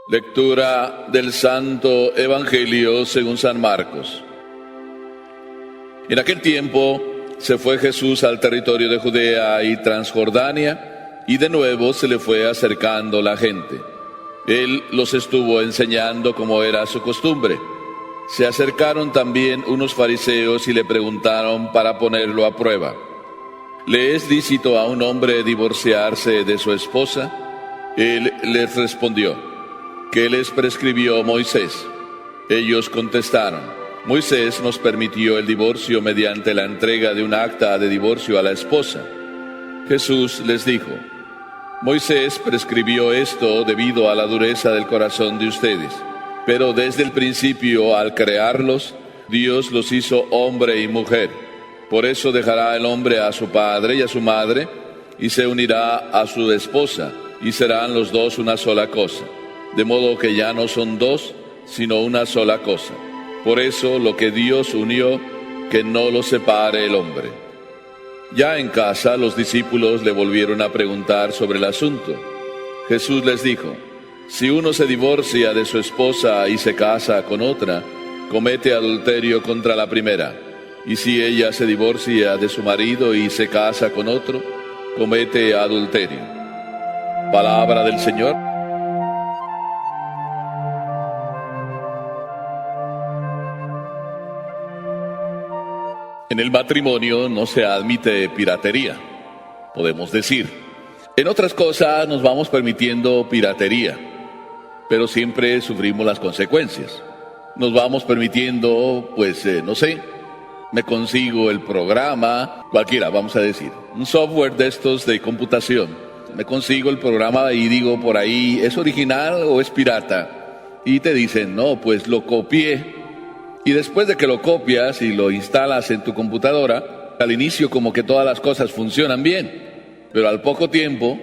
Lectura del Santo Evangelio según San Marcos. En aquel tiempo se fue Jesús al territorio de Judea y Transjordania, y de nuevo se le fue acercando la gente. Él los estuvo enseñando como era su costumbre. Se acercaron también unos fariseos y le preguntaron para ponerlo a prueba: ¿le es lícito a un hombre divorciarse de su esposa? Él les respondió: ¿qué les prescribió Moisés? Ellos contestaron: Moisés nos permitió el divorcio mediante la entrega de un acta de divorcio a la esposa. Jesús les dijo: Moisés prescribió esto debido a la dureza del corazón de ustedes, pero desde el principio, al crearlos, Dios los hizo hombre y mujer. Por eso dejará el hombre a su padre y a su madre, y se unirá a su esposa, y serán los dos una sola cosa. De modo que ya no son dos, sino una sola cosa. Por eso lo que Dios unió, que no lo separe el hombre. Ya en casa, los discípulos le volvieron a preguntar sobre el asunto. Jesús les dijo: si uno se divorcia de su esposa y se casa con otra, comete adulterio contra la primera. Y si ella se divorcia de su marido y se casa con otro, comete adulterio. Palabra del Señor. En el matrimonio no se admite piratería, podemos decir. En otras cosas nos vamos permitiendo piratería, pero siempre sufrimos las consecuencias. Nos vamos permitiendo, me consigo el programa, cualquiera, vamos a decir, un software de estos de computación. Me consigo el programa y digo por ahí: ¿es original o es pirata? Y te dicen: no, pues lo copié. Y después de que lo copias y lo instalas en tu computadora, al inicio como que todas las cosas funcionan bien, pero al poco tiempo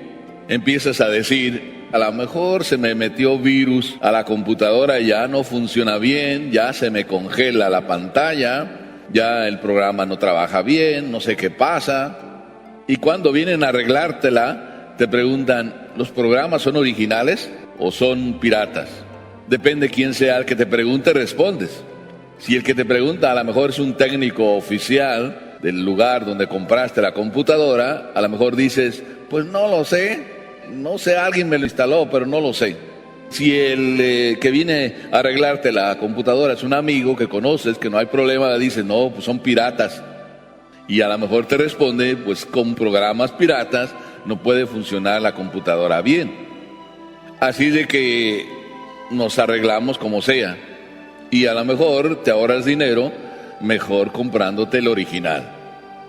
empiezas a decir: a lo mejor se me metió virus a la computadora y ya no funciona bien, ya se me congela la pantalla, ya el programa no trabaja bien, no sé qué pasa. Y cuando vienen a arreglártela, te preguntan: ¿los programas son originales o son piratas? Depende quién sea el que te pregunte, respondes. Si el que te pregunta a lo mejor es un técnico oficial del lugar donde compraste la computadora, a lo mejor dices: pues no lo sé, alguien me lo instaló, pero no lo sé. Si el que viene a arreglarte la computadora es un amigo que conoces, que no hay problema, dice: no, pues son piratas. Y a lo mejor te responde: pues con programas piratas no puede funcionar la computadora bien. Así de que nos arreglamos como sea. Y a lo mejor te ahorras dinero mejor comprándote el original,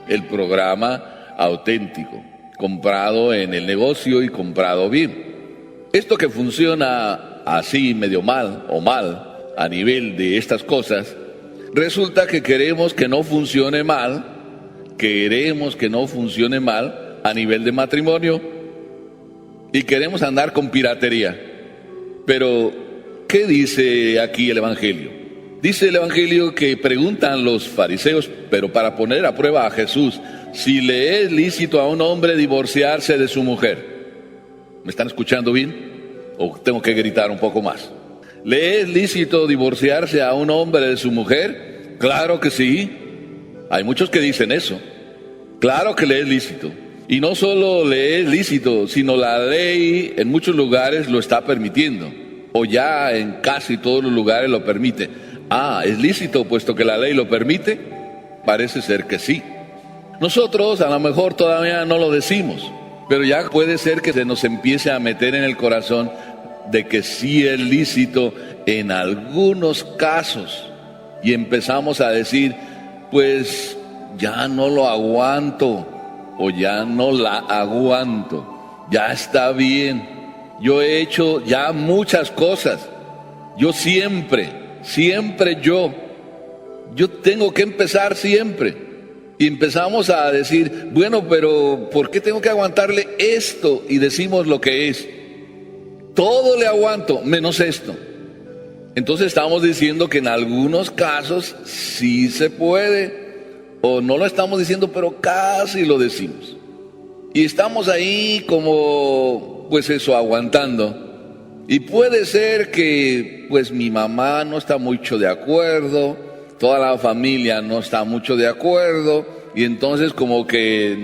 el programa auténtico, comprado en el negocio y comprado bien. Esto que funciona así medio mal o mal a nivel de estas cosas, resulta que queremos que no funcione mal, a nivel de matrimonio, y queremos andar con piratería. Pero ¿qué dice aquí el Evangelio? Dice el Evangelio que preguntan los fariseos, pero para poner a prueba a Jesús, si le es lícito a un hombre divorciarse de su mujer. ¿Me están escuchando bien? ¿O tengo que gritar un poco más? ¿Le es lícito divorciarse a un hombre de su mujer? Claro que sí. Hay muchos que dicen eso. Claro que le es lícito. Y no solo le es lícito, sino la ley en muchos lugares lo está permitiendo. O ya en casi todos los lugares lo permite. ¿Es lícito puesto que la ley lo permite? Parece ser que sí. Nosotros a lo mejor todavía no lo decimos, pero ya puede ser que se nos empiece a meter en el corazón de que sí es lícito en algunos casos. Y empezamos a decir: pues ya no lo aguanto, o ya no la aguanto, ya está bien. Yo he hecho ya muchas cosas. Yo siempre tengo que empezar siempre. Y empezamos a decir: bueno, pero ¿por qué tengo que aguantarle esto? Y decimos lo que es: todo le aguanto, menos esto. Entonces estamos diciendo que en algunos casos sí se puede. O no lo estamos diciendo, pero casi lo decimos. Y estamos ahí como, aguantando. Y puede ser que pues mi mamá no está mucho de acuerdo, toda la familia no está mucho de acuerdo, y entonces como que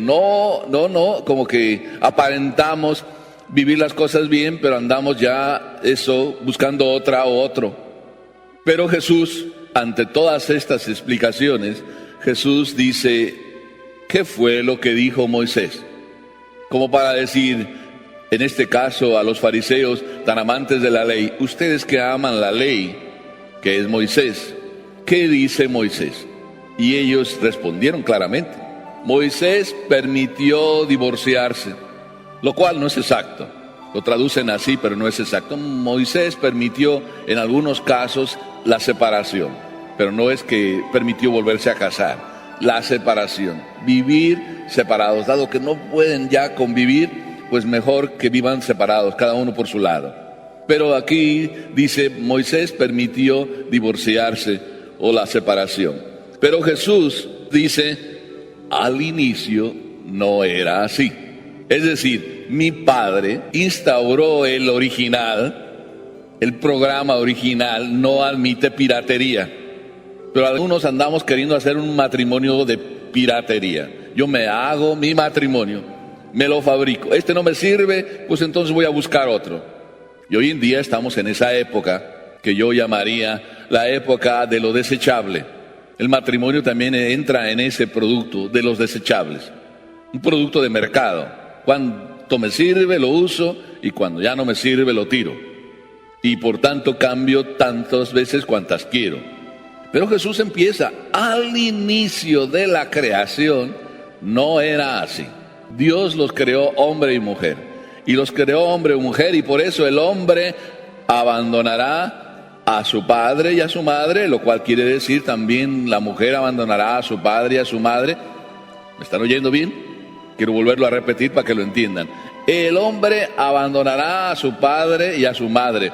como que aparentamos vivir las cosas bien, pero andamos ya buscando otra o otro. Pero Jesús, ante todas estas explicaciones, Jesús dice, ¿qué fue lo que dijo Moisés? Como para decir, en este caso a los fariseos tan amantes de la ley, ustedes que aman la ley, que es Moisés, ¿qué dice Moisés? Y ellos respondieron claramente, Moisés permitió divorciarse, lo cual no es exacto. Lo traducen así, pero no es exacto. Moisés permitió en algunos casos la separación, pero no es que permitió volverse a casar. La separación, vivir separados, dado que no pueden ya convivir, pues mejor que vivan separados, cada uno por su lado. Pero aquí dice, Moisés permitió divorciarse o la separación. Pero Jesús dice, al inicio no era así. Es decir, mi Padre instauró el original, el programa original no admite piratería. Pero algunos andamos queriendo hacer un matrimonio de piratería. Yo me hago mi matrimonio, me lo fabrico. Este no me sirve, pues entonces voy a buscar otro. Y hoy en día estamos en esa época que yo llamaría la época de lo desechable. El matrimonio también entra en ese producto de los desechables. Un producto de mercado. Cuando me sirve lo uso y cuando ya no me sirve lo tiro. Y por tanto cambio tantas veces cuantas quiero. Pero Jesús empieza, al inicio de la creación no era así. Dios los creó hombre y mujer. Y los creó hombre y mujer y por eso el hombre abandonará a su padre y a su madre, lo cual quiere decir también la mujer abandonará a su padre y a su madre. ¿Me están oyendo bien? Quiero volverlo a repetir para que lo entiendan. El hombre abandonará a su padre y a su madre.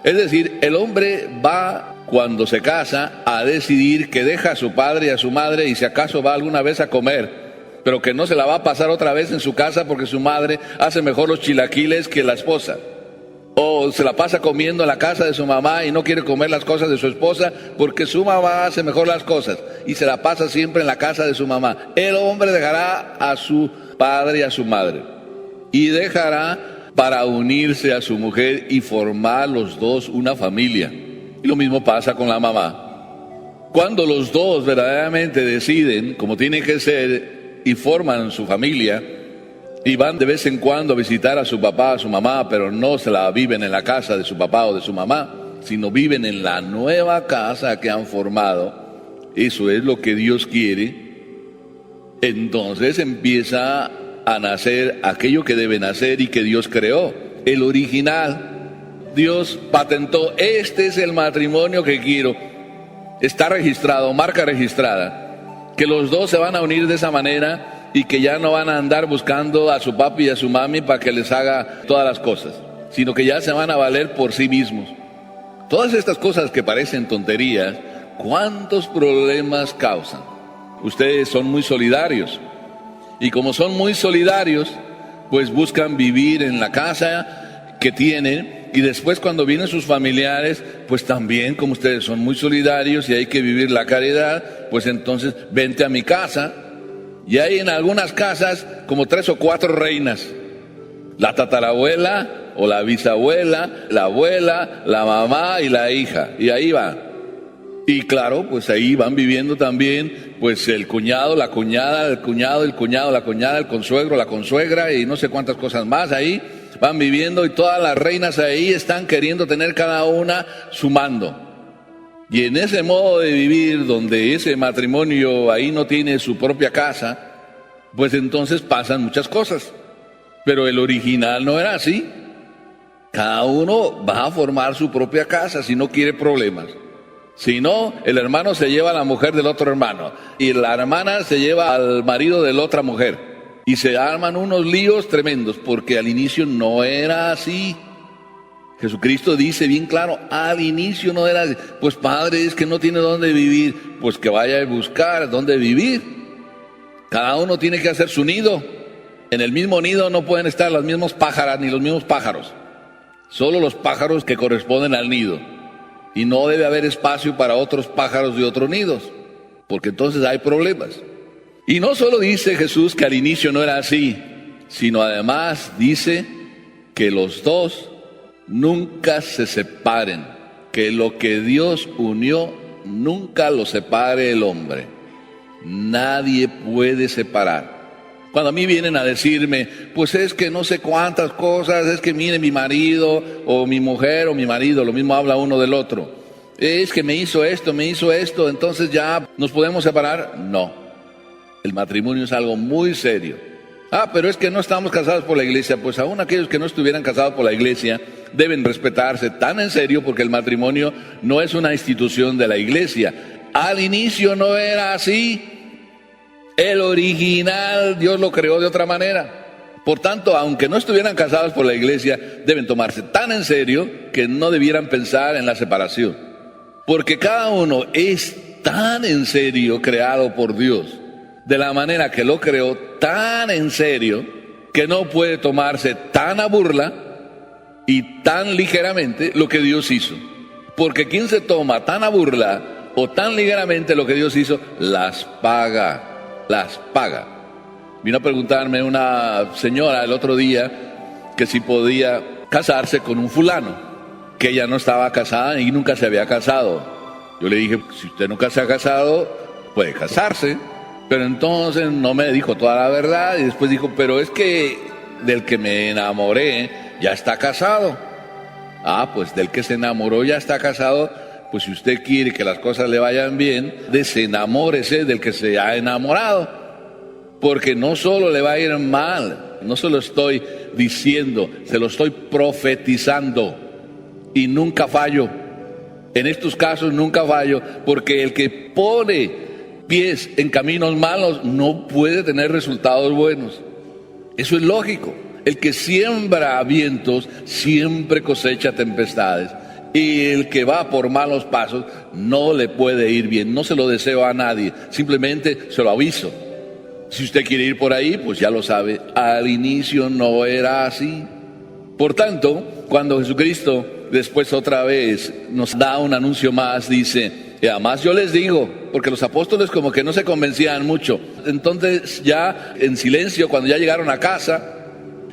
Es decir, el hombre va, cuando se casa, a decidir que deja a su padre y a su madre y si acaso va alguna vez a comer, pero que no se la va a pasar otra vez en su casa porque su madre hace mejor los chilaquiles que la esposa. O se la pasa comiendo en la casa de su mamá y no quiere comer las cosas de su esposa porque su mamá hace mejor las cosas y se la pasa siempre en la casa de su mamá. El hombre dejará a su padre y a su madre y dejará para unirse a su mujer y formar los dos una familia. Y lo mismo pasa con la mamá. Cuando los dos verdaderamente deciden, como tiene que ser, y forman su familia, y van de vez en cuando a visitar a su papá, a su mamá, pero no se la viven en la casa de su papá o de su mamá, sino viven en la nueva casa que han formado. Eso es lo que Dios quiere. Entonces empieza a nacer aquello que debe nacer y que Dios creó, el original. Dios patentó, este es el matrimonio que quiero. Está registrado, marca registrada, que los dos se van a unir de esa manera y que ya no van a andar buscando a su papi y a su mami para que les haga todas las cosas, sino que ya se van a valer por sí mismos. Todas estas cosas que parecen tonterías, ¿cuántos problemas causan? Ustedes son muy solidarios. Y como son muy solidarios, pues buscan vivir en la casa que tienen y después cuando vienen sus familiares, pues también como ustedes son muy solidarios y hay que vivir la caridad, pues entonces vente a mi casa. Y hay en algunas casas como 3 o 4 reinas. La tatarabuela o la bisabuela, la abuela, la mamá y la hija. Y ahí va. Y claro, pues ahí van viviendo también, pues el cuñado, la cuñada, el cuñado, la cuñada, el consuegro, la consuegra y no sé cuántas cosas más ahí van viviendo y todas las reinas ahí están queriendo tener cada una su mando. Y en ese modo de vivir, donde ese matrimonio ahí no tiene su propia casa, pues entonces pasan muchas cosas. Pero el original no era así. Cada uno va a formar su propia casa si no quiere problemas. Si no, el hermano se lleva a la mujer del otro hermano y la hermana se lleva al marido de la otra mujer y se arman unos líos tremendos porque al inicio no era así. Jesucristo dice bien claro, al inicio no era así. Pues padre, es que no tiene dónde vivir, pues que vaya a buscar dónde vivir. Cada uno tiene que hacer su nido. En el mismo nido no pueden estar las mismas pájaras ni los mismos pájaros. Solo los pájaros que corresponden al nido. Y no debe haber espacio para otros pájaros de otros nidos, porque entonces hay problemas. Y no solo dice Jesús que al inicio no era así, sino además dice que los dos nunca se separen, que lo que Dios unió nunca lo separe el hombre. Nadie puede separar. Cuando a mí vienen a decirme, pues es que no sé cuántas cosas, es que mire mi marido o mi mujer o mi marido, lo mismo habla uno del otro. Es que me hizo esto, entonces ya nos podemos separar. No, el matrimonio es algo muy serio. Pero es que no estamos casados por la iglesia. Pues aún aquellos que no estuvieran casados por la iglesia deben respetarse tan en serio, porque el matrimonio no es una institución de la iglesia. Al inicio no era así. El original Dios lo creó de otra manera. Por tanto, aunque no estuvieran casados por la iglesia, deben tomarse tan en serio que no debieran pensar en la separación. Porque cada uno es tan en serio creado por Dios, de la manera que lo creó, tan en serio, que no puede tomarse tan a burla y tan ligeramente lo que Dios hizo. Porque quien se toma tan a burla o tan ligeramente lo que Dios hizo, las paga. Vino a preguntarme una señora el otro día que si podía casarse con un fulano, que ella no estaba casada y nunca se había casado. Yo le dije, si usted nunca se ha casado, puede casarse. Pero entonces no me dijo toda la verdad y después dijo, pero es que del que me enamoré ya está casado. Pues del que se enamoró ya está casado. Pues si usted quiere que las cosas le vayan bien, desenamórese del que se ha enamorado, porque no solo le va a ir mal, no se lo estoy diciendo, se lo estoy profetizando, y nunca fallo. En estos casos nunca fallo, porque el que pone pies en caminos malos no puede tener resultados buenos. Eso es lógico. El que siembra vientos siempre cosecha tempestades. Y el que va por malos pasos no le puede ir bien. No se lo deseo a nadie, simplemente se lo aviso. Si usted quiere ir por ahí, pues ya lo sabe, al inicio no era así. Por tanto, cuando Jesucristo después otra vez nos da un anuncio más, dice, y además yo les digo, porque los apóstoles como que no se convencían mucho. Entonces ya en silencio, cuando ya llegaron a casa,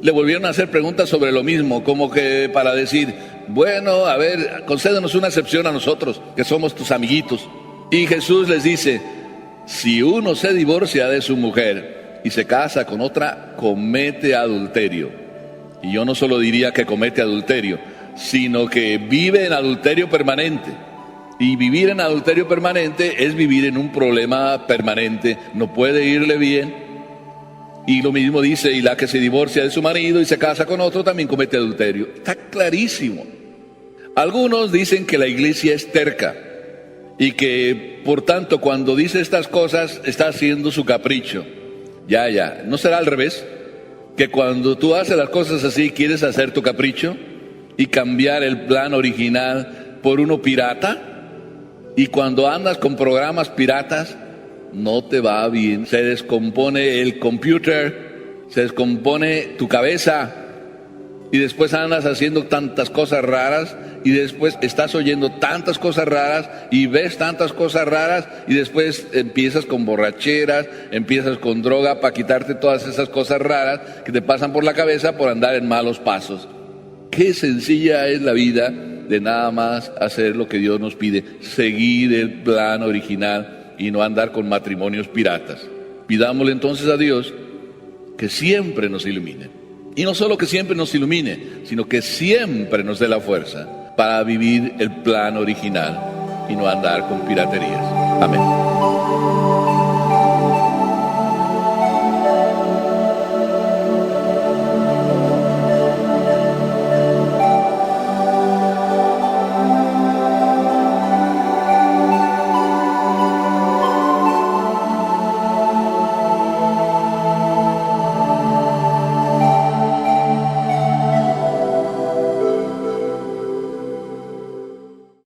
le volvieron a hacer preguntas sobre lo mismo, como que para decir, bueno, a ver, concédenos una excepción a nosotros, que somos tus amiguitos. Y Jesús les dice, si uno se divorcia de su mujer y se casa con otra, comete adulterio. Y yo no solo diría que comete adulterio, sino que vive en adulterio permanente. Y vivir en adulterio permanente es vivir en un problema permanente, no puede irle bien. Y lo mismo dice, y la que se divorcia de su marido y se casa con otro también comete adulterio. Está clarísimo. Algunos dicen que la iglesia es terca y que por tanto cuando dice estas cosas está haciendo su capricho. Ya, ¿no será al revés? Que cuando tú haces las cosas así quieres hacer tu capricho y cambiar el plan original por uno pirata, y cuando andas con programas piratas no te va bien, se descompone el computer, se descompone tu cabeza y después andas haciendo tantas cosas raras y después estás oyendo tantas cosas raras y ves tantas cosas raras y después empiezas con borracheras, empiezas con droga para quitarte todas esas cosas raras que te pasan por la cabeza por andar en malos pasos. Qué sencilla es la vida de nada más hacer lo que Dios nos pide, seguir el plan original y no andar con matrimonios piratas. Pidámosle entonces a Dios que siempre nos ilumine. Y no solo que siempre nos ilumine, sino que siempre nos dé la fuerza para vivir el plan original y no andar con piraterías. Amén.